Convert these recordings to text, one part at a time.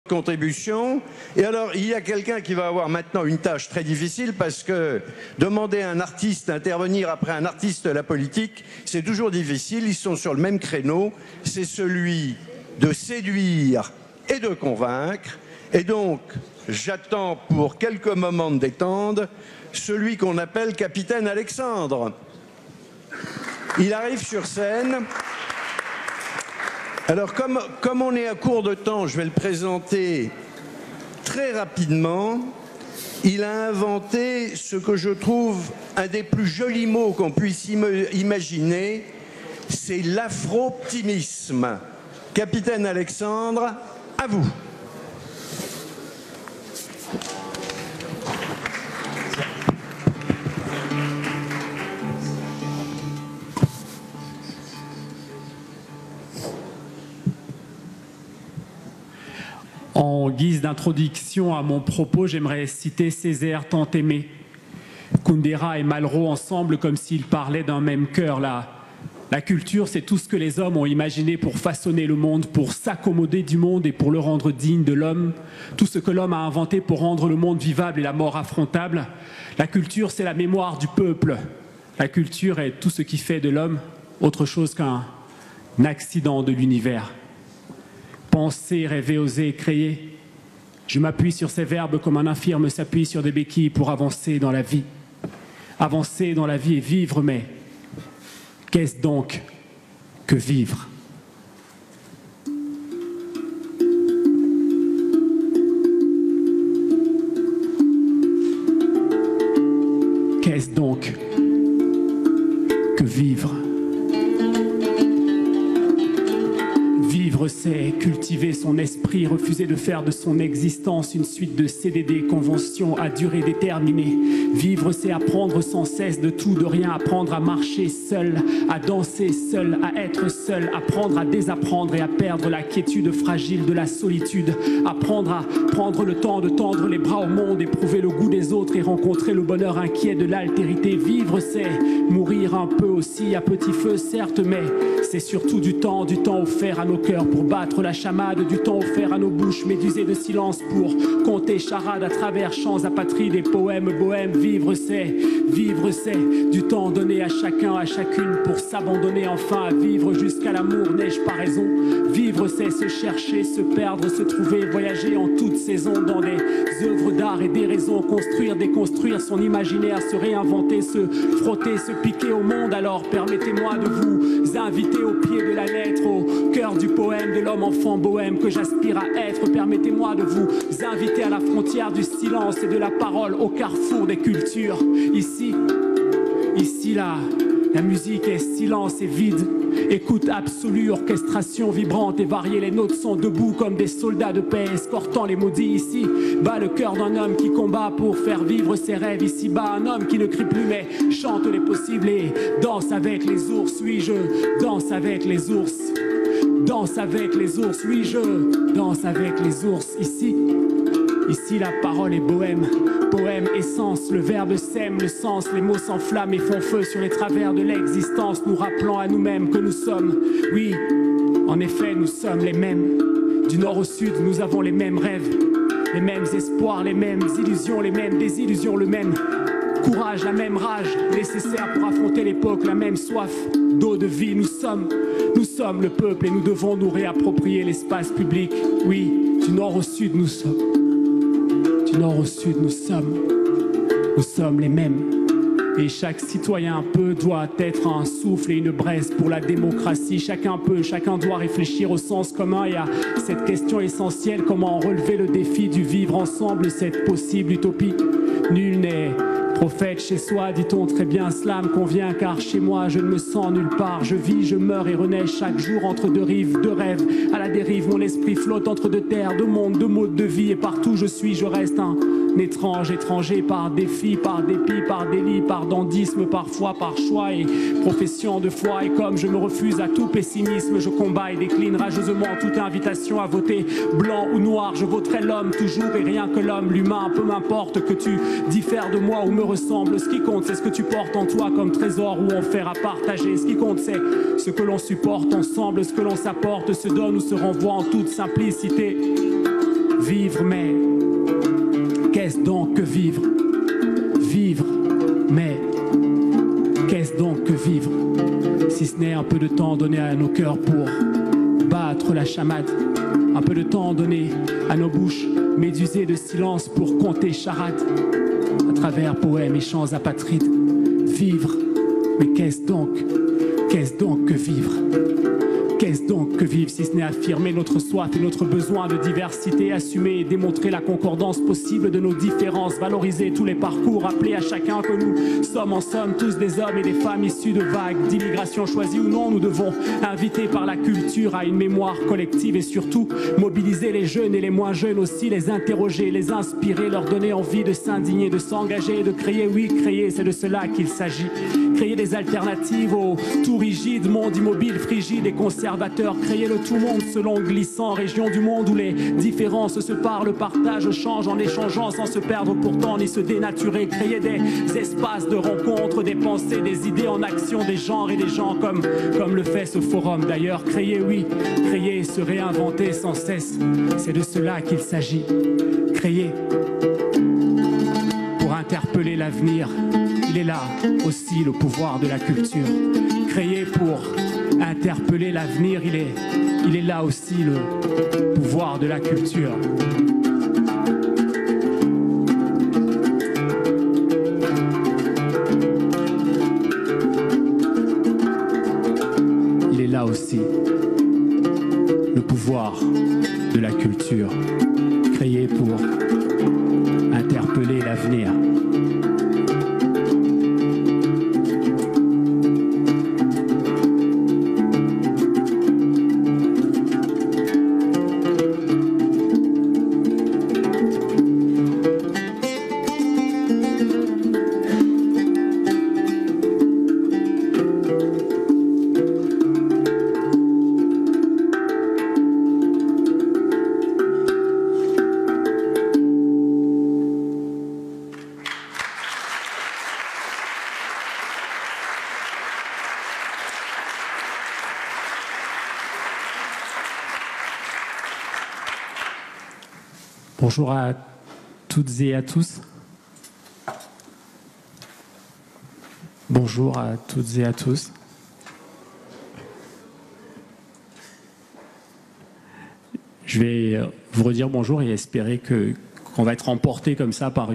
contribution. Et alors, il y a quelqu'un qui va avoir maintenant une tâche très difficile parce que demander à un artiste d'intervenir après un artiste de la politique, c'est toujours difficile. Ils sont sur le même créneau. C'est celui de séduire et de convaincre. Et donc, j'attends pour quelques moments de détente celui qu'on appelle Capitaine Alexandre. Il arrive sur scène. Alors, comme on est à court de temps, je vais le présenter très rapidement. Il a inventé ce que je trouve un des plus jolis mots qu'on puisse imaginer, c'est l'afro-optimisme. Capitaine Alexandre, à vous. En guise d'introduction à mon propos, j'aimerais citer Césaire tant aimé. Kundera et Malraux ensemble comme s'ils parlaient d'un même cœur. La culture, c'est tout ce que les hommes ont imaginé pour façonner le monde, pour s'accommoder du monde et pour le rendre digne de l'homme. Tout ce que l'homme a inventé pour rendre le monde vivable et la mort affrontable. La culture, c'est la mémoire du peuple. La culture est tout ce qui fait de l'homme autre chose qu'un accident de l'univers. Penser, rêver, oser, créer. Je m'appuie sur ces verbes comme un infirme s'appuie sur des béquilles pour avancer dans la vie. Avancer dans la vie et vivre, mais qu'est-ce donc que vivre ? Qu'est-ce donc que vivre ? Vivre, c'est cultiver son esprit, refuser de faire de son existence une suite de CDD, conventions à durée déterminée. Vivre, c'est apprendre sans cesse de tout, de rien, apprendre à marcher seul, à danser seul, à être seul, apprendre à désapprendre et à perdre la quiétude fragile de la solitude, apprendre à prendre le temps de tendre les bras au monde, éprouver le goût des autres et rencontrer le bonheur inquiet de l'altérité. Vivre, c'est mourir un peu aussi, à petit feu certes, mais c'est surtout du temps offert à nos cœurs pour battre la chamade, du temps offert à nos bouches médusées de silence pour compter charades à travers champs apatrides et poèmes bohèmes. Vivre c'est du temps donné à chacun, à chacune pour s'abandonner enfin à vivre jusqu'à l'amour, n'ai-je pas raison? Vivre c'est se chercher, se perdre, se trouver, voyager en toute saison dans des œuvres d'art et des raisons, construire, déconstruire son imaginaire, se réinventer, se frotter, se piquer au monde. Alors permettez-moi de vous inviter au pied de la lettre, au cœur du poème de l'homme enfant bohème que j'aspire à être. Permettez-moi de vous inviter à la frontière du silence et de la parole, au carrefour des cultures. Ici la musique est silence et vide, écoute absolue, orchestration vibrante et variée. Les notes sont debout comme des soldats de paix escortant les maudits. Ici bat le cœur d'un homme qui combat pour faire vivre ses rêves. Ici bas un homme qui ne crie plus mais chante les possibles et danse avec les ours. Oui, je danse avec les ours. Danse avec les ours, oui je danse avec les ours. Ici la parole est bohème, poème, essence, le verbe sème le sens, les mots s'enflamment et font feu sur les travers de l'existence, nous rappelant à nous-mêmes que nous sommes, oui, en effet nous sommes les mêmes. Du nord au sud, nous avons les mêmes rêves, les mêmes espoirs, les mêmes illusions, les mêmes désillusions, le même courage, la même rage, nécessaire pour affronter l'époque, la même soif d'eau de vie. Nous sommes le peuple et nous devons nous réapproprier l'espace public. Oui, du nord au sud, nous sommes. Du nord au sud, nous sommes les mêmes. Et chaque citoyen doit être un souffle et une braise pour la démocratie. Chacun doit réfléchir au sens commun et à cette question essentielle: comment relever le défi du vivre ensemble, cette possible utopie. Nul n'est prophète chez soi, dit-on très bien, cela me convient, car chez moi je ne me sens nulle part. Je vis, je meurs et renais chaque jour entre deux rives, deux rêves. À la dérive, mon esprit flotte entre deux terres, deux mondes, deux modes de vie. Et partout je suis, je reste un étranger par défi, par dépit, par délit, par dandisme, parfois par choix et profession de foi. Et comme je me refuse à tout pessimisme, je combats et décline rageusement toute invitation à voter blanc ou noir. Je voterai l'homme toujours et rien que l'homme, l'humain. Peu m'importe que tu diffères de moi ou me ressembles. Ce qui compte, c'est ce que tu portes en toi comme trésor ou enfer à partager. Ce qui compte, c'est ce que l'on supporte ensemble, ce que l'on s'apporte, se donne ou se renvoie en toute simplicité. vivre, mais qu'est-ce donc que vivre? Vivre, mais qu'est-ce donc que vivre? Si ce n'est un peu de temps donné à nos cœurs pour battre la chamade, un peu de temps donné à nos bouches médusées de silence pour compter charade, à travers poèmes et chants apatrides. Vivre, mais qu'est-ce donc que vivre? Qu'est-ce donc que vivre si ce n'est affirmer notre soif et notre besoin de diversité, assumer et démontrer la concordance possible de nos différences, valoriser tous les parcours, rappeler à chacun que nous sommes en somme tous des hommes et des femmes issus de vagues d'immigration choisie ou non. Nous devons inviter par la culture à une mémoire collective et surtout mobiliser les jeunes et les moins jeunes aussi, les interroger, les inspirer, leur donner envie de s'indigner, de s'engager, de créer. Oui, créer, c'est de cela qu'il s'agit. Créer des alternatives au tout rigide, monde immobile, frigide et conservateur. Créer le tout monde selon glissant, région du monde où les différences se parlent, partagent, changent en échangeant sans se perdre pourtant ni se dénaturer. Créer des espaces de rencontre, des pensées, des idées en action, des genres et des gens comme le fait ce forum d'ailleurs. Créer, oui, créer, se réinventer sans cesse, c'est de cela qu'il s'agit. Créer pour interpeller l'avenir. Il est là aussi le pouvoir de la culture. Créer pour interpeller l'avenir, il est là aussi le pouvoir de la culture. Il est là aussi le pouvoir de la culture. Créer pour interpeller l'avenir. Bonjour à toutes et à tous. Bonjour à toutes et à tous. Je vais vous redire bonjour et espérer qu'on va être emporté comme ça par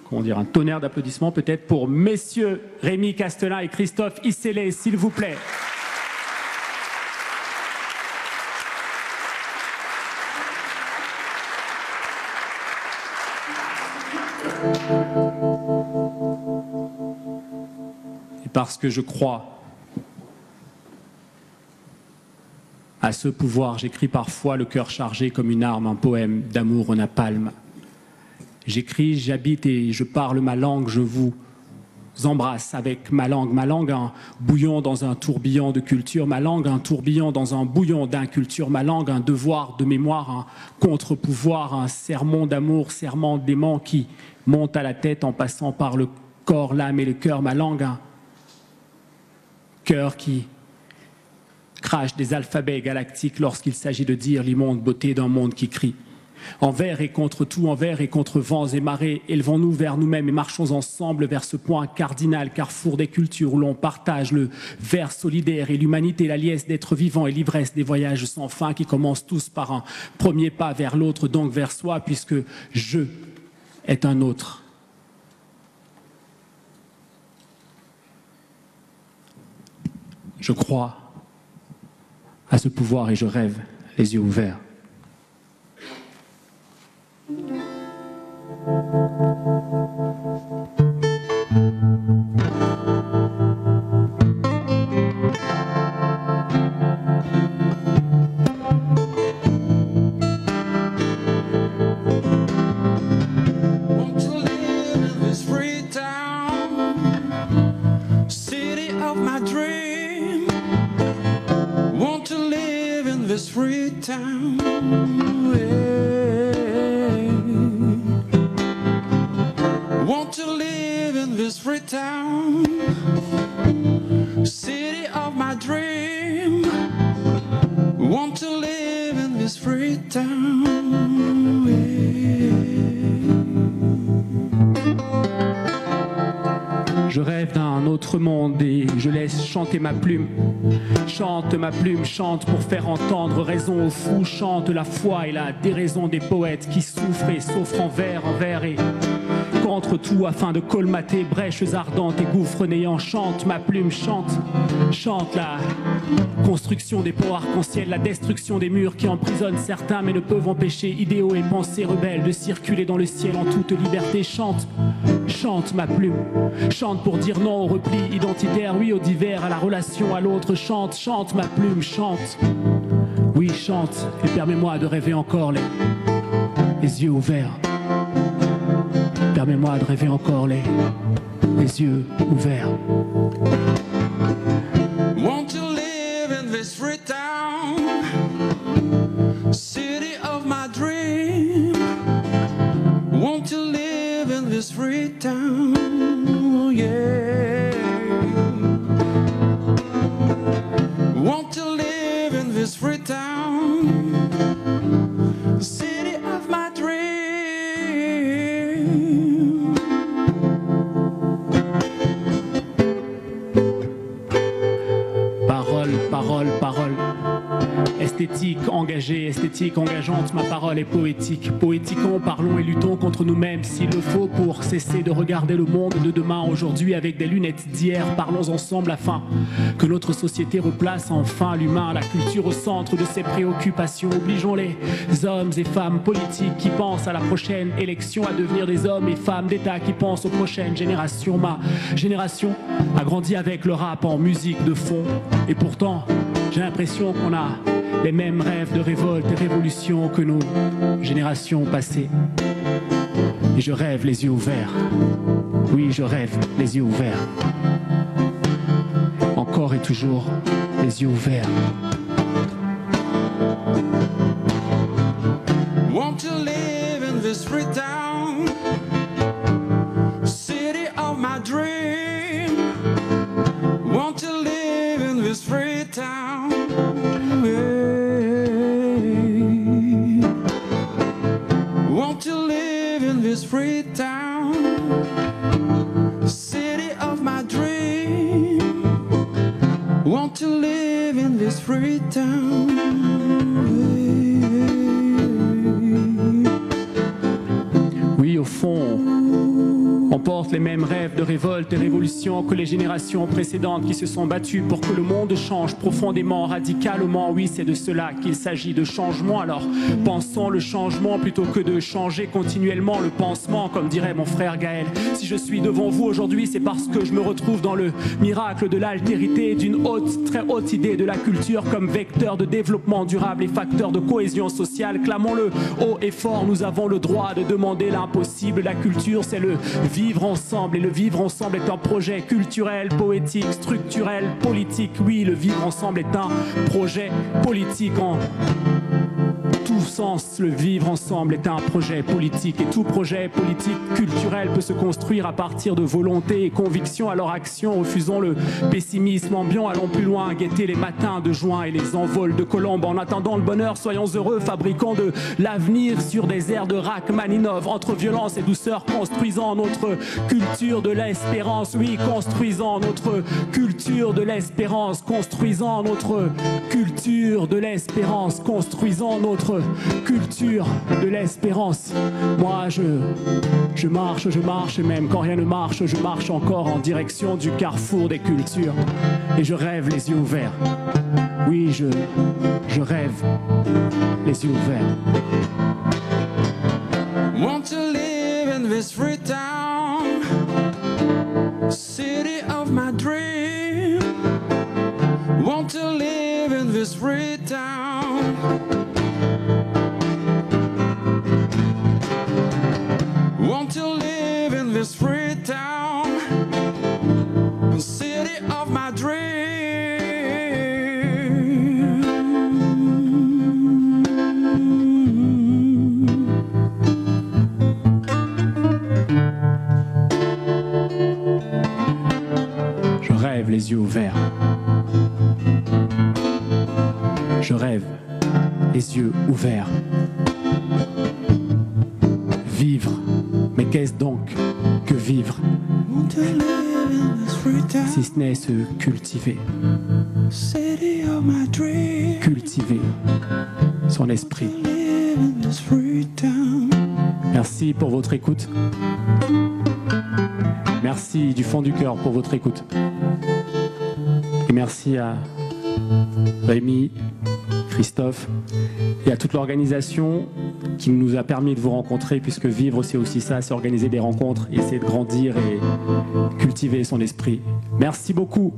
comment dire, un tonnerre d'applaudissements peut-être pour messieurs Rémi Castelin et Christophe Isselé, s'il vous plaît. Et parce que je crois à ce pouvoir, j'écris parfois le cœur chargé comme une arme, un poème d'amour au napalm. J'écris, j'habite et je parle ma langue, je vous embrasse avec ma langue un bouillon dans un tourbillon de culture, ma langue un tourbillon dans un bouillon d'inculture, ma langue un devoir de mémoire, un contre-pouvoir, un sermon d'amour, serment d'aimant qui monte à la tête en passant par le corps, l'âme et le cœur, ma langue un cœur qui crache des alphabets galactiques lorsqu'il s'agit de dire l'immonde beauté d'un monde qui crie. Envers et contre tout, envers et contre vents et marées, élevons-nous vers nous-mêmes et marchons ensemble vers ce point cardinal, carrefour des cultures où l'on partage le vers solidaire et l'humanité, la liesse d'être vivant et l'ivresse des voyages sans fin qui commencent tous par un premier pas vers l'autre, donc vers soi, puisque je est un autre. Je crois à ce pouvoir et je rêve les yeux ouverts. Want to live in this free town, city of my dream. Want to live in this free town. town. Je rêve d'un autre monde et je laisse chanter ma plume. Chante ma plume, chante pour faire entendre raison aux fous. Chante la foi et la déraison des poètes qui souffrent et s'offrent en vers et contre tout afin de colmater brèches ardentes et gouffres néants. Chante ma plume, chante, chante la construction des ponts arc-en-ciel, la destruction des murs qui emprisonnent certains mais ne peuvent empêcher idéaux et pensées rebelles de circuler dans le ciel en toute liberté. Chante, chante ma plume, chante pour dire non au repli identitaire, oui au divers, à la relation à l'autre. Chante, chante ma plume, chante, oui chante et permets-moi de rêver encore les yeux ouverts. Permets-moi de rêver encore les yeux ouverts. Want to live in this free town, city of my dream. Want to live in this free town, oh yeah. Want to live in this free town, city of my dream. Parole, parole. Esthétique engagée, esthétique engageante, ma parole est poétique. Poétiquons, parlons et luttons contre nous-mêmes s'il le faut pour cesser de regarder le monde de demain aujourd'hui avec des lunettes d'hier. Parlons ensemble afin que notre société replace enfin l'humain, la culture au centre de ses préoccupations. Obligeons les hommes et femmes politiques qui pensent à la prochaine élection à devenir des hommes et femmes d'État qui pensent aux prochaines générations. Ma génération a grandi avec le rap en musique de fond et pourtant j'ai l'impression qu'on a les mêmes rêves de révolte et révolution que nos générations passées. Et je rêve les yeux ouverts. Oui, je rêve les yeux ouverts. Encore et toujours les yeux ouverts. Want to live in this free town, city of my dream. Want to live in this free town, yeah. Want to live in this free town, city of my dream. Want to live in this free town, yeah. Oui, au fond, on porte les mêmes rêves de révolte et révolution que les générations précédentes qui se sont battues pour que le monde change profondément, radicalement. Oui, c'est de cela qu'il s'agit, de changement. Alors, pensons le changement plutôt que de changer continuellement le pansement, comme dirait mon frère Gaël. Si je suis devant vous aujourd'hui, c'est parce que je me retrouve dans le miracle de l'altérité, d'une haute, très haute idée de la culture comme vecteur de développement durable et facteur de cohésion sociale. Clamons-le haut et fort, nous avons le droit de demander l'impossible. La culture, c'est le vivre ensemble, et le vivre ensemble est un projet culturel, poétique, structurel, politique. Oui, le vivre ensemble est un projet politique en tout sens. Le vivre ensemble est un projet politique, et tout projet politique culturel peut se construire à partir de volonté et conviction. Alors action, refusons le pessimisme ambiant, allons plus loin, guetter les matins de juin et les envols de colombes. En attendant le bonheur, soyons heureux, fabriquons de l'avenir sur des airs de Rachmaninov, entre violence et douceur, construisant notre culture de l'espérance. Oui, construisant notre culture de l'espérance, construisant notre culture de l'espérance, construisant notre culture de l'espérance. Moi je marche, et même quand rien ne marche, je marche encore en direction du carrefour des cultures. Et je rêve les yeux ouverts. Oui, je rêve les yeux ouverts. Want to live in this free town, city of my dream. Want to live in this free town, want to live in this free town, city of my dream. Je rêve les yeux ouverts. Je rêve Qu'est-ce donc que vivre, Want to live in this free town, si ce n'est se cultiver, city of my dreams. cultiver son esprit. Live in this free town. Merci pour votre écoute. Merci du fond du cœur pour votre écoute. Et merci à Rémi, Christophe et à toute l'organisation qui nous a permis de vous rencontrer, puisque vivre c'est aussi ça, c'est organiser des rencontres, essayer de grandir et cultiver son esprit. Merci beaucoup.